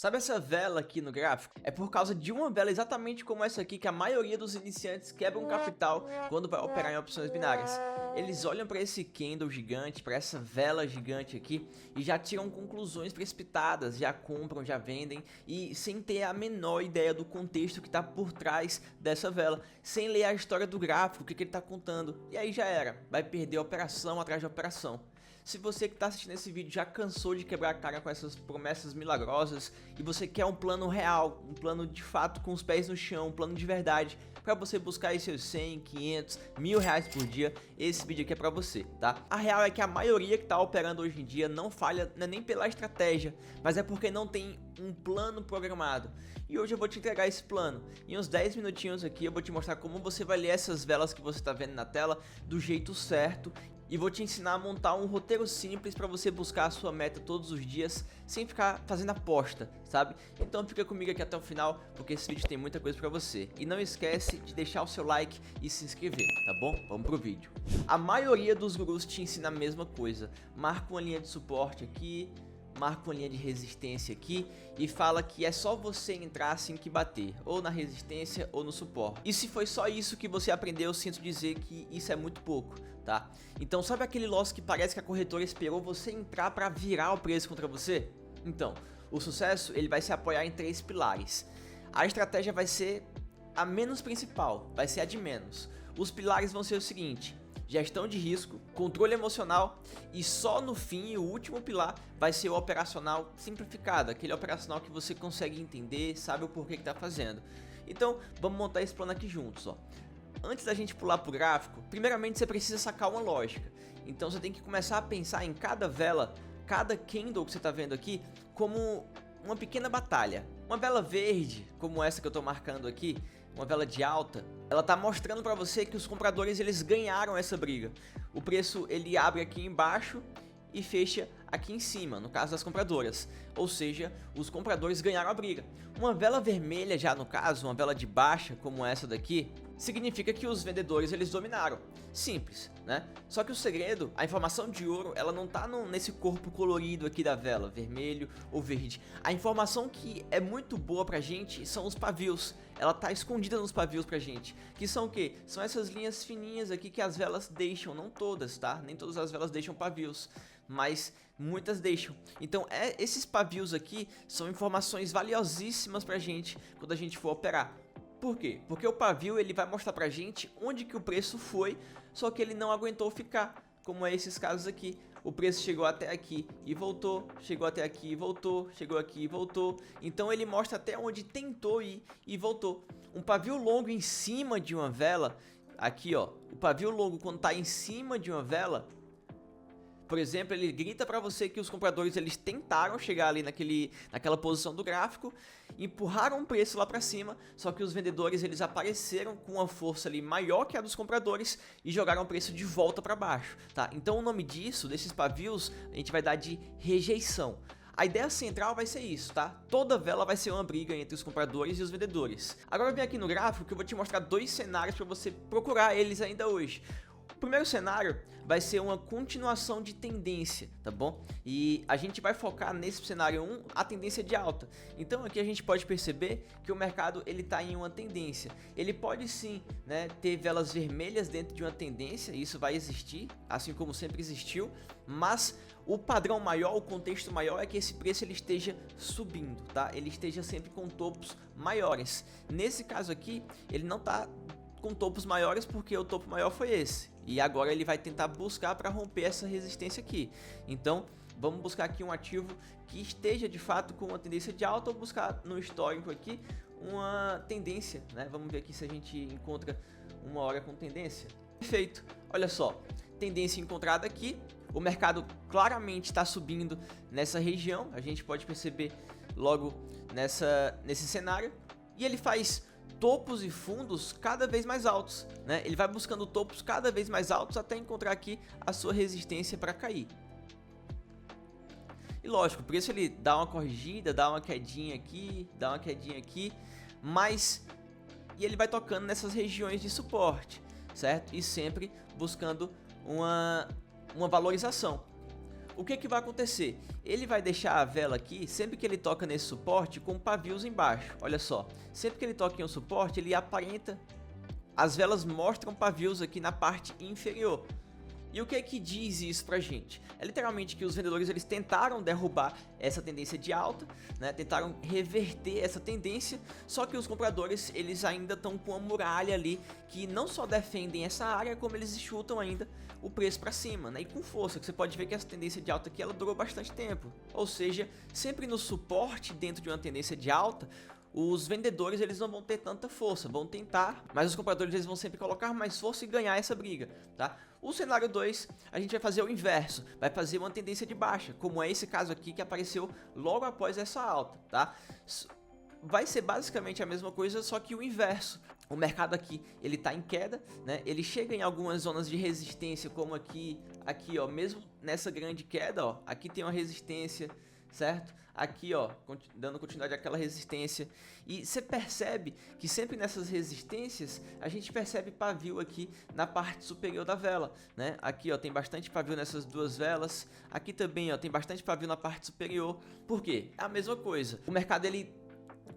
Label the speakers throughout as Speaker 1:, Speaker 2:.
Speaker 1: Sabe essa vela aqui no gráfico? É por causa de uma vela exatamente como essa aqui que a maioria dos iniciantes quebram capital quando vai operar em opções binárias. Eles olham para esse candle gigante, para essa vela gigante aqui e já tiram conclusões precipitadas, já compram, já vendem e sem ter a menor ideia do contexto que está por trás dessa vela, sem ler a história do gráfico, o que ele está contando. E aí já era, vai perder operação atrás de operação. Se você que está assistindo esse vídeo já cansou de quebrar a cara com essas promessas milagrosas e você quer um plano real, um plano de fato com os pés no chão, um plano de verdade para você buscar aí seus 100, 500, R$1000 por dia, esse vídeo aqui é para você, tá? A real é que a maioria que está operando hoje em dia não falha, não é nem pela estratégia, mas é porque não tem um plano programado. E hoje eu vou te entregar esse plano. Em uns 10 minutinhos aqui eu vou te mostrar como você vai ler essas velas que você está vendo na tela do jeito certo. E vou te ensinar a montar um roteiro simples para você buscar a sua meta todos os dias, sem ficar fazendo aposta, sabe? Então fica comigo aqui até o final, porque esse vídeo tem muita coisa para você. E não esquece de deixar o seu like e se inscrever, tá bom? Vamos pro vídeo. A maioria dos gurus te ensina a mesma coisa. Marca uma linha de suporte aqui, marca uma linha de resistência aqui e fala que é só você entrar assim que bater, ou na resistência ou no suporte. E se foi só isso que você aprendeu, eu sinto dizer que isso é muito pouco, tá? Então sabe aquele loss que parece que a corretora esperou você entrar para virar o preço contra você? Então, o sucesso ele vai se apoiar em 3 pilares. A estratégia vai ser a menos principal, vai ser a de menos. Os pilares vão ser o seguinte: gestão de risco, controle emocional e só no fim, o último pilar vai ser o operacional simplificado, aquele operacional que você consegue entender, sabe o porquê que tá fazendo. Então, vamos montar esse plano aqui juntos, ó. Antes da gente pular pro gráfico, primeiramente você precisa sacar uma lógica. Então você tem que começar a pensar em cada vela, cada candle que você tá vendo aqui, como uma pequena batalha. Uma vela verde, como essa que eu tô marcando aqui, uma vela de alta, ela tá mostrando para você que os compradores eles ganharam essa briga. O preço ele abre aqui embaixo e fecha aqui em cima, no caso das compradoras. Ou seja, os compradores ganharam a briga. Uma vela vermelha já no caso, uma vela de baixa como essa daqui, significa que os vendedores eles dominaram. Simples, né? Só que o segredo, a informação de ouro, ela não tá nesse corpo colorido aqui da vela, vermelho ou verde. A informação que é muito boa pra gente são os pavios. Ela tá escondida nos pavios pra gente. Que são o quê? São essas linhas fininhas aqui que as velas deixam, não todas, tá? Nem todas as velas deixam pavios, mas muitas deixam. Então esses pavios aqui são informações valiosíssimas pra gente quando a gente for operar. Por quê? Porque o pavio ele vai mostrar pra gente onde que o preço foi, só que ele não aguentou ficar, como é esses casos aqui. O preço chegou até aqui e voltou, chegou até aqui e voltou, chegou aqui e voltou. Então ele mostra até onde tentou ir e voltou. Um pavio longo em cima de uma vela, aqui ó, o pavio longo quando tá em cima de uma vela, por exemplo, ele grita para você que os compradores eles tentaram chegar ali naquela posição do gráfico, empurraram o preço lá para cima, só que os vendedores eles apareceram com uma força ali maior que a dos compradores e jogaram o preço de volta para baixo, tá? Então o nome disso, desses pavios, a gente vai dar de rejeição. A ideia central vai ser isso, tá? Toda vela vai ser uma briga entre os compradores e os vendedores. Agora vem aqui no gráfico que eu vou te mostrar 2 cenários para você procurar eles ainda hoje. O primeiro cenário vai ser uma continuação de tendência, tá bom? E a gente vai focar nesse cenário 1, a tendência de alta. Então aqui a gente pode perceber que o mercado ele tá em uma tendência. Ele pode sim, né, ter velas vermelhas dentro de uma tendência, isso vai existir, assim como sempre existiu, mas o padrão maior, o contexto maior é que esse preço ele esteja subindo, tá? Ele esteja sempre com topos maiores. Nesse caso aqui, ele não tá com topos maiores porque o topo maior foi esse. E agora ele vai tentar buscar para romper essa resistência aqui. Então vamos buscar aqui um ativo que esteja de fato com uma tendência de alta ou buscar no histórico aqui uma tendência, né? Vamos ver aqui se a gente encontra uma hora com tendência. Perfeito, olha só, tendência encontrada aqui. O mercado claramente está subindo nessa região, a gente pode perceber logo nesse cenário. E ele faz topos e fundos cada vez mais altos, né? Ele vai buscando topos cada vez mais altos até encontrar aqui a sua resistência para cair. E lógico, o preço ele dá uma corrigida, dá uma quedinha aqui, dá uma quedinha aqui, mas e ele vai tocando nessas regiões de suporte, certo? E sempre buscando uma valorização. o que vai acontecer? Ele vai deixar a vela aqui, sempre que ele toca nesse suporte, com pavios embaixo. Olha só, sempre que ele toca em um suporte, ele aparenta, as velas mostram pavios aqui na parte inferior. E o que é que diz isso pra gente? É literalmente que os vendedores eles tentaram derrubar essa tendência de alta, né? Tentaram reverter essa tendência, só que os compradores eles ainda estão com uma muralha ali que não só defendem essa área, como eles chutam ainda o preço para cima, né? E com força, que você pode ver que essa tendência de alta aqui ela durou bastante tempo. Ou seja, sempre no suporte dentro de uma tendência de alta, os vendedores eles não vão ter tanta força, vão tentar, mas os compradores eles vão sempre colocar mais força e ganhar essa briga, tá? O cenário 2, a gente vai fazer o inverso, vai fazer uma tendência de baixa, como é esse caso aqui que apareceu logo após essa alta, tá? Vai ser basicamente a mesma coisa, só que o inverso. O mercado aqui, ele tá em queda, né? Ele chega em algumas zonas de resistência, como aqui, ó, mesmo nessa grande queda, ó, aqui tem uma resistência, certo? Aqui, ó, dando continuidade àquela resistência. E você percebe que sempre nessas resistências, a gente percebe pavio aqui na parte superior da vela, né? Aqui, ó, tem bastante pavio nessas duas velas. Aqui também, ó, tem bastante pavio na parte superior. Por quê? É a mesma coisa. O mercado, ele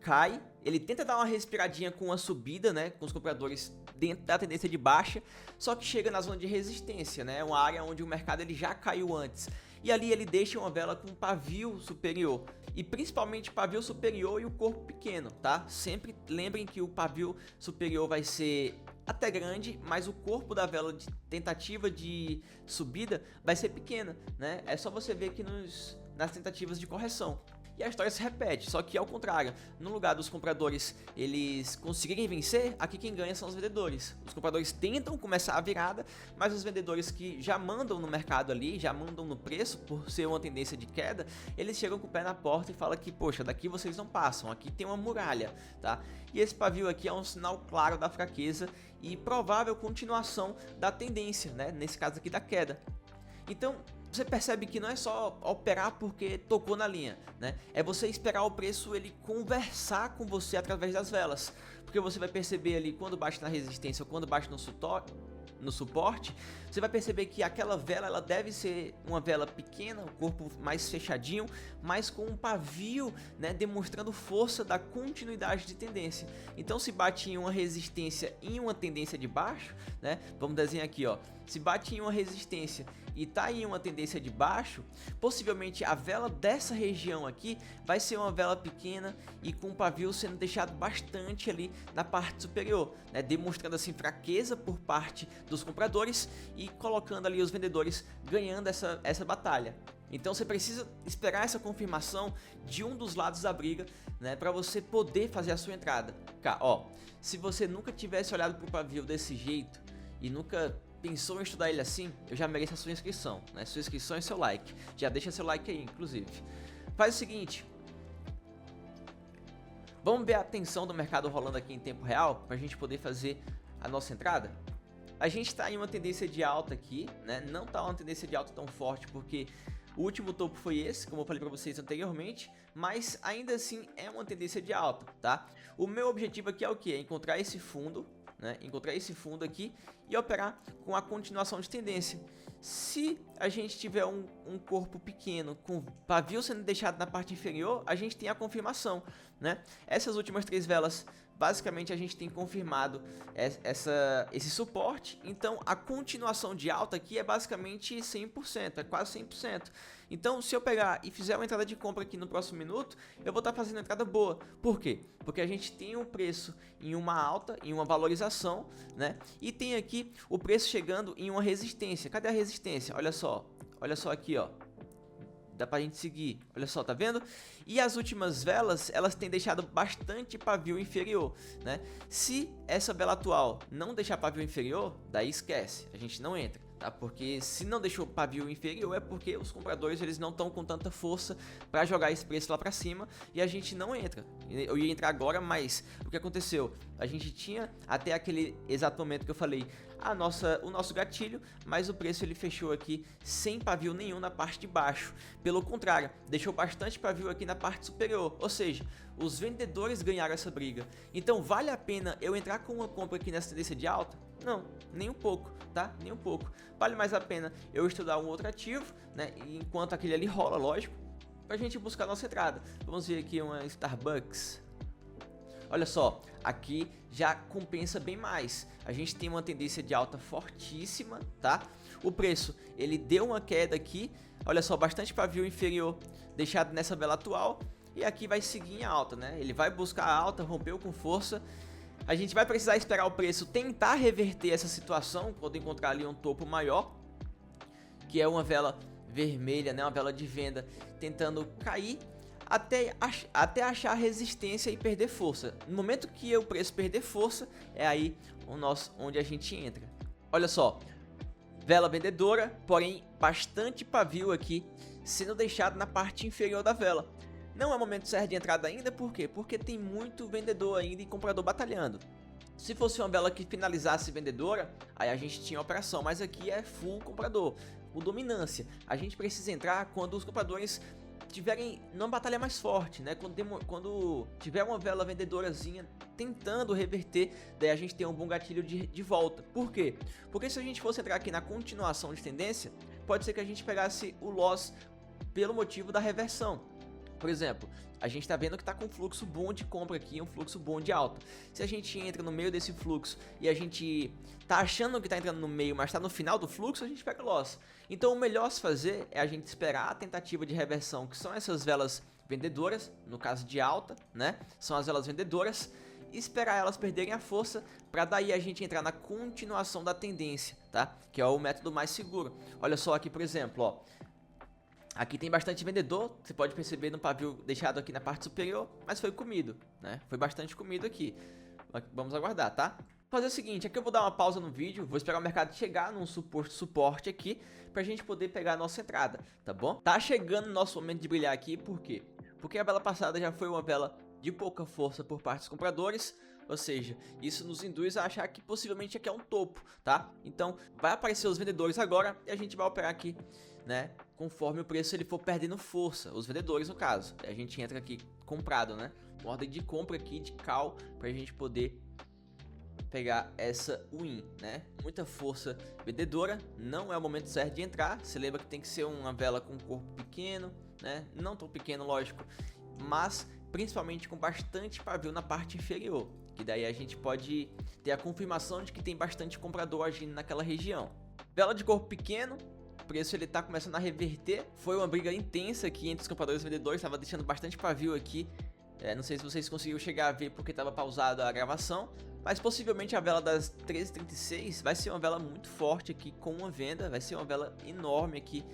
Speaker 1: cai, ele tenta dar uma respiradinha com uma subida, né, com os compradores dentro da tendência de baixa, só que chega na zona de resistência, né, uma área onde o mercado ele já caiu antes. E ali ele deixa uma vela com pavio superior, e principalmente pavio superior e o corpo pequeno, tá? Sempre lembrem que o pavio superior vai ser até grande, mas o corpo da vela de tentativa de subida vai ser pequena, né? É só você ver aqui nas tentativas de correção. E a história se repete, só que ao contrário, no lugar dos compradores eles conseguirem vencer, aqui quem ganha são os vendedores. Os compradores tentam começar a virada, mas os vendedores que já mandam no mercado ali, já mandam no preço, por ser uma tendência de queda, eles chegam com o pé na porta e falam que, poxa, daqui vocês não passam, aqui tem uma muralha, tá? E esse pavio aqui é um sinal claro da fraqueza e provável continuação da tendência, né? Nesse caso aqui da queda. Então, você percebe que não é só operar porque tocou na linha, né? É você esperar o preço ele conversar com você através das velas. Porque você vai perceber ali quando bate na resistência ou quando bate no suporte, você vai perceber que aquela vela ela deve ser uma vela pequena, o corpo mais fechadinho, mas com um pavio, né, demonstrando força da continuidade de tendência. Então se bate em uma resistência em uma tendência de baixo, né, vamos desenhar aqui, ó, se bate em uma resistência e tá em uma tendência de baixo, possivelmente a vela dessa região aqui vai ser uma vela pequena e com o pavio sendo deixado bastante ali na parte superior, né, demonstrando assim fraqueza por parte dos compradores e colocando ali os vendedores ganhando essa batalha. Então você precisa esperar essa confirmação de um dos lados da briga, né, para você poder fazer a sua entrada. Cá, ó, se você nunca tivesse olhado para o pavio desse jeito e nunca pensou em estudar ele assim, eu já mereço a sua inscrição, né? Sua inscrição e seu like. Já deixa seu like aí, inclusive. Faz o seguinte, vamos ver a tensão do mercado rolando aqui em tempo real para a gente poder fazer a nossa entrada. A gente está em uma tendência de alta aqui, né? Não está uma tendência de alta tão forte porque o último topo foi esse, como eu falei para vocês anteriormente, mas ainda assim é uma tendência de alta, tá? O meu objetivo aqui é o que? É encontrar esse fundo, né? Encontrar esse fundo aqui e operar com a continuação de tendência. Se a gente tiver um corpo pequeno com pavio sendo deixado na parte inferior, a gente tem a confirmação, né? Essas últimas três velas, basicamente a gente tem confirmado esse suporte, então a continuação de alta aqui é basicamente 100%, é quase 100%. Então se eu pegar e fizer uma entrada de compra aqui no próximo minuto, eu vou estar fazendo uma entrada boa. Por quê? Porque a gente tem um preço em uma alta, em uma valorização, né? E tem aqui o preço chegando em uma resistência. Cadê a resistência? Olha só aqui, ó. Dá pra gente seguir, olha só, tá vendo? E as últimas velas, elas têm deixado bastante pavio inferior, né? Se essa vela atual não deixar pavio inferior, daí esquece, a gente não entra, tá? Porque se não deixou pavio inferior é porque os compradores eles não estão com tanta força para jogar esse preço lá para cima e a gente não entra. Eu ia entrar agora, mas o que aconteceu? A gente tinha até aquele exato momento que eu falei o nosso gatilho, mas o preço ele fechou aqui sem pavio nenhum na parte de baixo. Pelo contrário, deixou bastante pavio aqui na parte superior, ou seja, os vendedores ganharam essa briga. Então vale a pena eu entrar com uma compra aqui nessa tendência de alta? Não, nem um pouco, tá? Nem um pouco. Vale mais a pena eu estudar um outro ativo, né? Enquanto aquele ali rola, lógico, pra gente buscar a nossa entrada. Vamos ver aqui uma Starbucks. Olha só, aqui já compensa bem mais. A gente tem uma tendência de alta fortíssima, tá? O preço, ele deu uma queda aqui. Olha só, bastante pavio inferior deixado nessa vela atual. E aqui vai seguir em alta, né? Ele vai buscar a alta, rompeu com força. A gente vai precisar esperar o preço tentar reverter essa situação, quando encontrar ali um topo maior, que é uma vela vermelha, né? Uma vela de venda tentando cair até achar resistência e perder força. No momento que o preço perder força, é aí onde a gente entra. Olha só, vela vendedora, porém bastante pavio aqui sendo deixado na parte inferior da vela. Não é o momento certo de entrada ainda, por quê? Porque tem muito vendedor ainda e comprador batalhando. Se fosse uma vela que finalizasse vendedora, aí a gente tinha operação, mas aqui é full comprador, o dominância. A gente precisa entrar quando os compradores tiverem numa batalha mais forte, né? Quando tiver uma vela vendedorazinha tentando reverter, daí a gente tem um bom gatilho de volta. Por quê? Porque se a gente fosse entrar aqui na continuação de tendência, pode ser que a gente pegasse o loss pelo motivo da reversão. Por exemplo, a gente está vendo que está com um fluxo bom de compra aqui, um fluxo bom de alta. Se a gente entra no meio desse fluxo e a gente está achando que está entrando no meio, mas está no final do fluxo, a gente pega loss. Então o melhor a se fazer é a gente esperar a tentativa de reversão, que são essas velas vendedoras, no caso de alta, né? São as velas vendedoras, e esperar elas perderem a força para daí a gente entrar na continuação da tendência, tá? Que é o método mais seguro. Olha só aqui, por exemplo, ó. Aqui tem bastante vendedor, você pode perceber no pavio deixado aqui na parte superior, mas foi comido, né? Foi bastante comido aqui. Vamos aguardar, tá? Vou fazer o seguinte, aqui eu vou dar uma pausa no vídeo, vou esperar o mercado chegar num suporte aqui, pra gente poder pegar a nossa entrada, tá bom? Tá chegando o nosso momento de brilhar aqui, por quê? Porque a vela passada já foi uma vela de pouca força por parte dos compradores, ou seja, isso nos induz a achar que possivelmente aqui é um topo, tá? Então, vai aparecer os vendedores agora e a gente vai operar aqui, né? Conforme o preço ele for perdendo força, os vendedores no caso. A gente entra aqui comprado, né? Uma ordem de compra aqui de call pra gente poder pegar essa win, né? Muita força vendedora, não é o momento certo de entrar. Você lembra que tem que ser uma vela com corpo pequeno, né? Não tão pequeno, lógico, mas principalmente com bastante pavio na parte inferior, que daí a gente pode ter a confirmação de que tem bastante comprador agindo naquela região. Vela de corpo pequeno, o preço ele tá começando a reverter. Foi uma briga intensa aqui entre os compradores e vendedores, estava deixando bastante pavio aqui. Não sei se vocês conseguiram chegar a ver porque estava pausada a gravação, mas possivelmente a vela das 13h36 vai ser uma vela muito forte aqui com uma venda, vai ser uma vela enorme aqui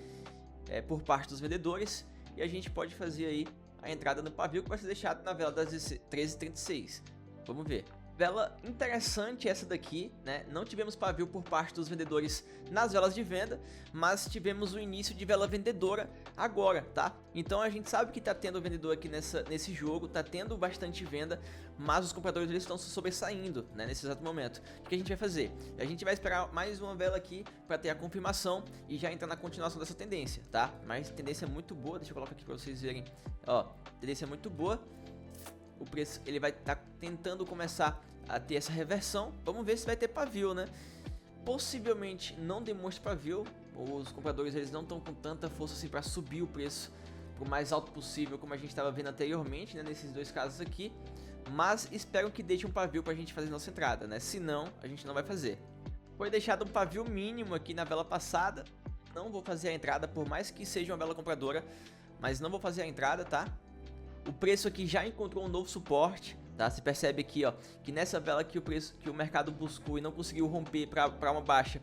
Speaker 1: por parte dos vendedores, e a gente pode fazer aí a entrada no pavio que vai ser deixado na vela das 13h36. Vamos ver. Vela interessante essa daqui, né? Não tivemos pavio por parte dos vendedores nas velas de venda, mas tivemos o início de vela vendedora agora, tá? Então a gente sabe que tá tendo vendedor aqui nesse jogo, tá tendo bastante venda, mas os compradores eles estão se sobressaindo, né? Nesse exato momento. O que a gente vai fazer? A gente vai esperar mais uma vela aqui para ter a confirmação e já entrar na continuação dessa tendência, tá? Mas tendência muito boa, deixa eu colocar aqui para vocês verem. Ó, tendência muito boa. O preço ele vai estar tentando começar a ter essa reversão. Vamos ver se vai ter pavio, né? Possivelmente não demonstre pavio. Os compradores eles não estão com tanta força assim para subir o preço para o mais alto possível, como a gente estava vendo anteriormente, né? Nesses dois casos aqui. Mas espero que deixe um pavio para a gente fazer nossa entrada, né? Se não, a gente não vai fazer. Foi deixado um pavio mínimo aqui na vela passada. Não vou fazer a entrada, por mais que seja uma vela compradora, mas não vou fazer a entrada, tá? O preço aqui já encontrou um novo suporte, tá? Você percebe aqui, ó, que nessa vela que o mercado buscou e não conseguiu romper para uma baixa,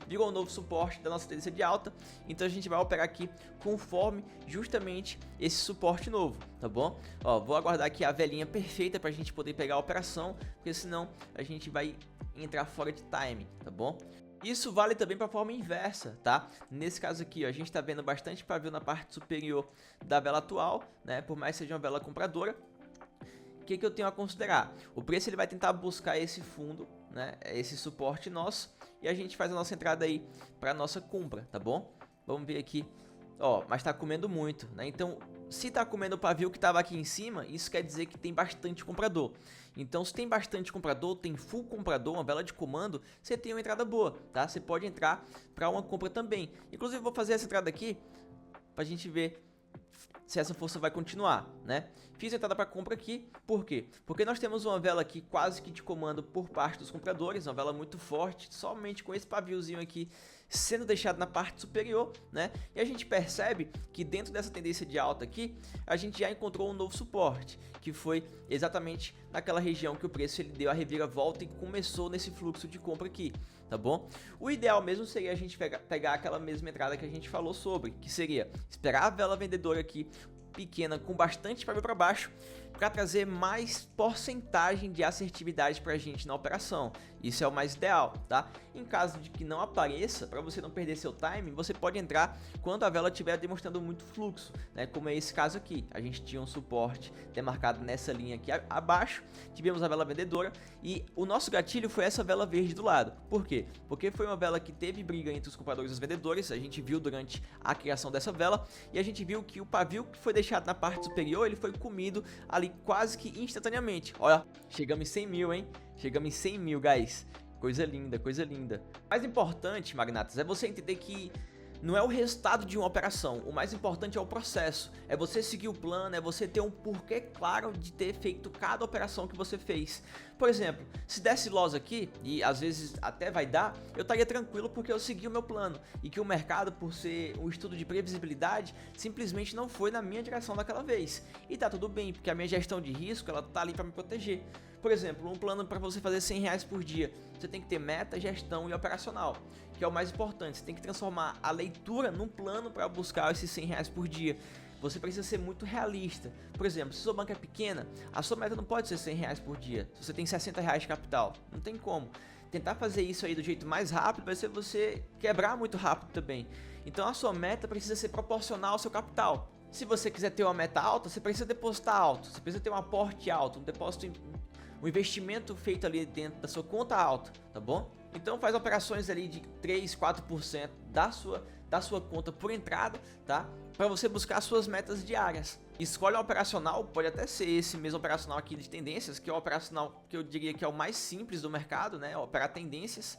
Speaker 1: virou um novo suporte da nossa tendência de alta. Então a gente vai operar aqui conforme justamente esse suporte novo, tá bom? Ó, vou aguardar aqui a velinha perfeita para a gente poder pegar a operação, porque senão a gente vai entrar fora de time, tá bom? Isso vale também para a forma inversa, tá? Nesse caso aqui, ó, a gente está vendo bastante pavio na parte superior da vela atual, né? Por mais que seja uma vela compradora. O que eu tenho a considerar? O preço ele vai tentar buscar esse fundo, né? Esse suporte nosso, e a gente faz a nossa entrada aí para nossa compra, tá bom? Vamos ver aqui, ó, mas está comendo muito, né? Então, Se tá comendo o pavio que tava aqui em cima, isso quer dizer que tem bastante comprador. Então, se tem bastante comprador, tem full comprador, uma vela de comando, você tem uma entrada boa, tá? Você pode entrar para uma compra também. Inclusive, eu vou fazer essa entrada aqui pra gente ver se essa força vai continuar, né? Fiz a entrada para compra aqui, por quê? Porque nós temos uma vela aqui quase que de comando por parte dos compradores, uma vela muito forte, somente com esse paviozinho aqui sendo deixado na parte superior, né? E a gente percebe que dentro dessa tendência de alta aqui, a gente já encontrou um novo suporte, que foi exatamente naquela região que o preço ele deu a reviravolta e começou nesse fluxo de compra aqui, tá bom? O ideal mesmo seria a gente pegar aquela mesma entrada que a gente falou sobre, que seria esperar a vela vendedora aqui pequena com bastante para baixo para trazer mais porcentagem de assertividade para a gente na operação. Isso é o mais ideal, tá? Em caso de que não apareça, para você não perder seu timing, você pode entrar quando a vela estiver demonstrando muito fluxo, né? Como é esse caso aqui. A gente tinha um suporte demarcado nessa linha aqui abaixo, tivemos a vela vendedora e o nosso gatilho foi essa vela verde do lado. Por quê? Porque foi uma vela que teve briga entre os compradores e os vendedores, a gente viu durante a criação dessa vela e a gente viu que o pavio que foi deixado na parte superior, ele foi comido ali quase que instantaneamente. Olha, chegamos em 100 mil, hein? Chegamos em 100 mil, guys. Coisa linda, coisa linda. O mais importante, magnatas, é você entender que não é o resultado de uma operação, o mais importante é o processo, é você seguir o plano, é você ter um porquê claro de ter feito cada operação que você fez. Por exemplo, se desse loss aqui, e às vezes até vai dar, eu estaria tranquilo porque eu segui o meu plano, e que o mercado, por ser um estudo de previsibilidade, simplesmente não foi na minha direção daquela vez. E tá tudo bem, porque a minha gestão de risco, ela tá ali para me proteger. Por exemplo, um plano para você fazer 100 reais por dia, você tem que ter meta, gestão e operacional, que é o mais importante. Você tem que transformar a leitura num plano para buscar esses 100 reais por dia. Você precisa ser muito realista. Por exemplo, se sua banca é pequena, a sua meta não pode ser 100 reais por dia. Se você tem 60 reais de capital, não tem como. Tentar fazer isso aí do jeito mais rápido vai ser você quebrar muito rápido também. Então a sua meta precisa ser proporcional ao seu capital. Se você quiser ter uma meta alta, você precisa depositar alto. Você precisa ter um aporte alto, um investimento feito ali dentro da sua conta alta, tá bom? Então faz operações ali de 3, 4% da sua conta por entrada, tá? Para você buscar as suas metas diárias. Escolhe o operacional, pode até ser esse mesmo operacional aqui de tendências, que é o operacional que eu diria que é o mais simples do mercado, né? Operar tendências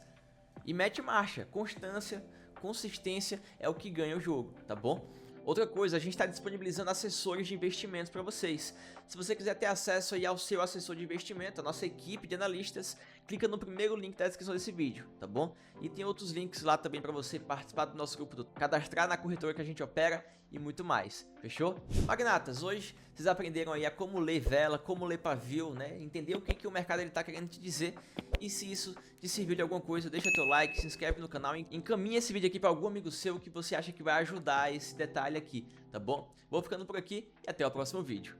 Speaker 1: e mete marcha, constância, consistência é o que ganha o jogo, tá bom? Outra coisa, a gente está disponibilizando assessores de investimentos para vocês. Se você quiser ter acesso aí ao seu assessor de investimento, a nossa equipe de analistas, clica no primeiro link da descrição desse vídeo, tá bom? E tem outros links lá também para você participar do nosso grupo, cadastrar na corretora que a gente opera e muito mais, fechou? Magnatas, hoje vocês aprenderam aí a como ler vela, como ler pavio, né? Entender o que o mercado ele tá querendo te dizer. E se isso te serviu de alguma coisa, deixa teu like, se inscreve no canal, encaminha esse vídeo aqui para algum amigo seu que você acha que vai ajudar esse detalhe aqui, tá bom? Vou ficando por aqui e até o próximo vídeo.